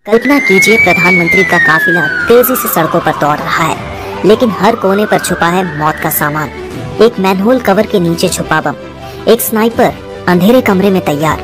कल्पना कीजिए, प्रधानमंत्री का काफिला तेजी से सड़कों पर दौड़ रहा है, लेकिन हर कोने पर छुपा है मौत का सामान। एक मैनहोल कवर के नीचे छुपा बम, एक स्नाइपर अंधेरे कमरे में तैयार,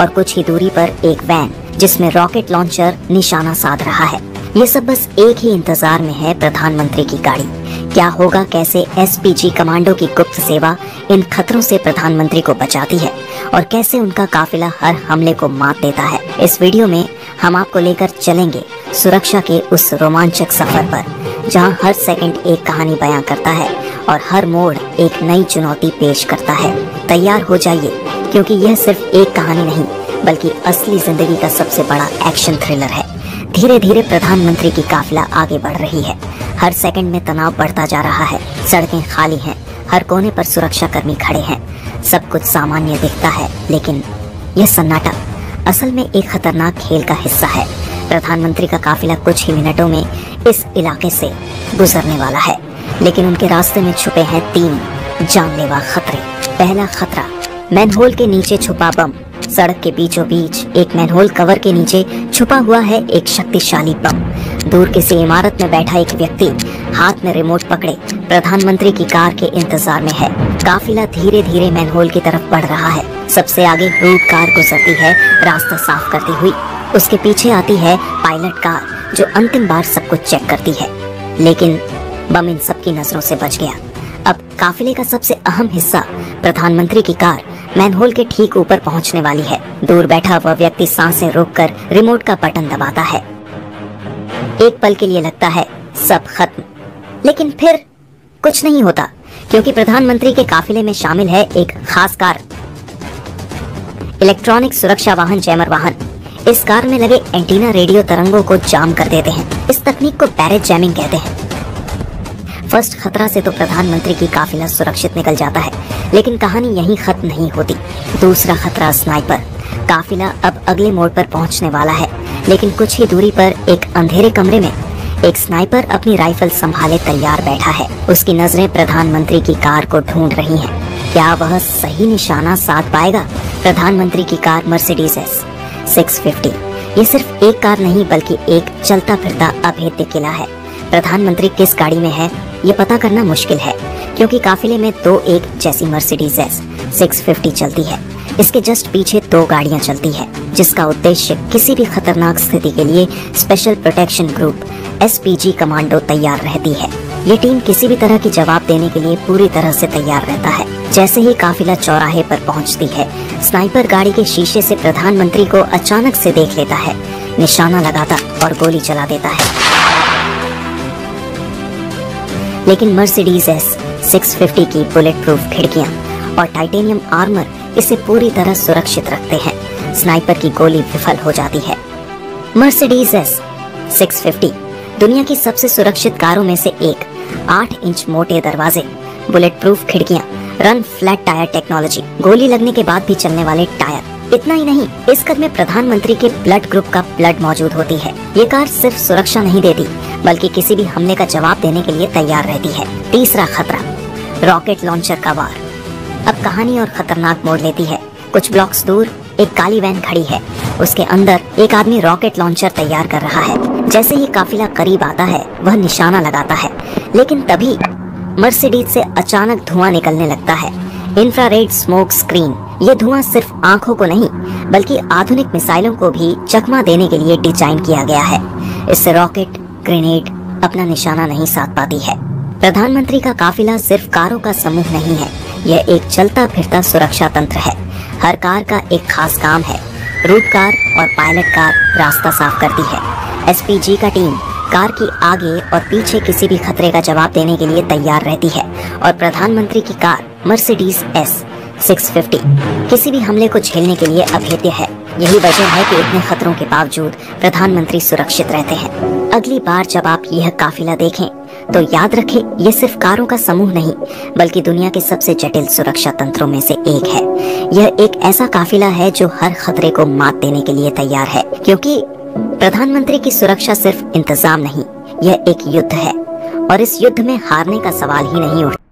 और कुछ ही दूरी पर एक वैन जिसमें रॉकेट लॉन्चर निशाना साध रहा है। ये सब बस एक ही इंतजार में है, प्रधानमंत्री की गाड़ी। क्या होगा, कैसे एसपीजी कमांडो की गुप्त सेवा इन खतरों से प्रधानमंत्री को बचाती है, और कैसे उनका काफिला हर हमले को मात देता है। इस वीडियो में हम आपको लेकर चलेंगे सुरक्षा के उस रोमांचक सफर पर, जहां हर सेकंड एक कहानी बयां करता है और हर मोड़ एक नई चुनौती पेश करता है। तैयार हो जाइए, क्योंकि यह सिर्फ एक कहानी नहीं, बल्कि असली जिंदगी का सबसे बड़ा एक्शन थ्रिलर है। धीरे धीरे प्रधानमंत्री की काफिला आगे बढ़ रही है। हर सेकंड में तनाव बढ़ता जा रहा है। सड़कें खाली हैं, हर कोने पर सुरक्षा कर्मी खड़े हैं। सब कुछ सामान्य दिखता है, लेकिन यह सन्नाटा असल में एक खतरनाक खेल का हिस्सा है। प्रधानमंत्री का काफिला कुछ ही मिनटों में इस इलाके से गुजरने वाला है, लेकिन उनके रास्ते में छुपे हैं 3 जानलेवा खतरे। पहला खतरा, मैनहोल के नीचे छुपा बम। सड़क के बीचों बीच एक मैनहोल कवर के नीचे छुपा हुआ है एक शक्तिशाली बम। दूर किसी इमारत में बैठा एक व्यक्ति हाथ में रिमोट पकड़े प्रधानमंत्री की कार के इंतजार में है। काफिला धीरे धीरे मैनहोल की तरफ बढ़ रहा है। सबसे आगे रूट कार गुजरती है, रास्ता साफ करती हुई। उसके पीछे आती है पायलट कार, जो अंतिम बार सब कुछ चेक करती है। लेकिन बम इन सबकी नजरों से बच गया। अब काफिले का सबसे अहम हिस्सा, प्रधानमंत्री की कार, मैनहोल के ठीक ऊपर पहुंचने वाली है। दूर बैठा वह व्यक्ति सांसें रोककर रिमोट का बटन दबाता है। एक पल के लिए लगता है सब खत्म, लेकिन फिर कुछ नहीं होता, क्योंकि प्रधानमंत्री के काफिले में शामिल है एक खास कार, इलेक्ट्रॉनिक सुरक्षा वाहन, जैमर वाहन। इस कार में लगे एंटीना रेडियो तरंगों को जाम कर देते हैं। इस तकनीक को बैरेज जैमिंग कहते हैं। फर्स्ट खतरा से तो प्रधानमंत्री की काफिला सुरक्षित निकल जाता है, लेकिन कहानी यहीं खत्म नहीं होती। दूसरा खतरा, स्नाइपर। काफिला अब अगले मोड़ पर पहुंचने वाला है, लेकिन कुछ ही दूरी पर एक अंधेरे कमरे में एक स्नाइपर अपनी राइफल संभाले तैयार बैठा है। उसकी नजरें प्रधानमंत्री की कार को ढूंढ रही हैं। क्या वह सही निशाना साध पाएगा? प्रधानमंत्री की कार मर्सिडीज एस 650 ये सिर्फ एक कार नहीं, बल्कि एक चलता फिरता अभेद्य किला है। प्रधानमंत्री किस गाड़ी में है, ये पता करना मुश्किल है, क्योंकि काफिले में 2 एक जैसी मर्सिडीज एस 650 चलती है। इसके जस्ट पीछे 2 गाड़ियां चलती है, जिसका उद्देश्य किसी भी खतरनाक स्थिति के लिए special protection group SPG commando तैयार रहती है। ये टीम किसी भी तरह की जवाब देने के लिए पूरी तरह से तैयार रहता है। जैसे ही काफिला चौराहे पर पहुंचती है, स्नाइपर गाड़ी के शीशे से प्रधानमंत्री को अचानक से देख लेता है, निशाना लगाता और गोली चला देता है। लेकिन मर्सिडीज एस 650 की बुलेट प्रूफ खिड़कियां और टाइटेनियम आर्मर इसे पूरी तरह सुरक्षित रखते हैं। स्नाइपर की गोली विफल हो जाती है। मर्सिडीज एस 650 दुनिया की सबसे सुरक्षित कारों में से एक। 8 इंच मोटे दरवाजे, बुलेट प्रूफ खिड़कियां, रन फ्लैट टायर टेक्नोलॉजी, गोली लगने के बाद भी चलने वाले टायर। इतना ही नहीं, इस कार में प्रधानमंत्री के ब्लड ग्रुप का ब्लड मौजूद होती है। ये कार सिर्फ सुरक्षा नहीं देती, बल्कि किसी भी हमले का जवाब देने के लिए तैयार रहती है। तीसरा खतरा, रॉकेट लॉन्चर का वार। अब कहानी और खतरनाक मोड़ लेती है। कुछ ब्लॉक्स दूर एक काली वैन खड़ी है। उसके अंदर एक आदमी रॉकेट लॉन्चर तैयार कर रहा है। जैसे ही काफिला करीब आता है, वह निशाना लगाता है, लेकिन तभी मर्सिडीज से अचानक धुआं निकलने लगता है। Infrared smoke screen. ये धुआं सिर्फ आंखों को नहीं, बल्कि आधुनिक मिसाइलों को भी चकमा देने के लिए डिजाइन किया गया है। इससे रॉकेट, ग्रेनेड अपना निशाना नहीं साध पाती है। प्रधानमंत्री का काफिला सिर्फ कारों का समूह नहीं है, यह एक चलता फिरता सुरक्षा तंत्र है। हर कार का एक खास काम है। रूट कार और पायलट कार रास्ता साफ करती है। एसपीजी का टीम कार की आगे और पीछे किसी भी खतरे का जवाब देने के लिए तैयार रहती है, और प्रधानमंत्री की कार मर्सिडीज एस 650 किसी भी हमले को झेलने के लिए अभेद्य है। यही वजह है कि इतने खतरों के बावजूद प्रधानमंत्री सुरक्षित रहते हैं। अगली बार जब आप यह काफिला देखें, तो याद रखें, ये सिर्फ कारों का समूह नहीं, बल्कि दुनिया के सबसे जटिल सुरक्षा तंत्रों में से एक है। यह एक ऐसा काफिला है जो हर खतरे को मात देने के लिए तैयार है, क्योंकि प्रधानमंत्री की सुरक्षा सिर्फ इंतजाम नहीं, यह एक युद्ध है, और इस युद्ध में हारने का सवाल ही नहीं उठता।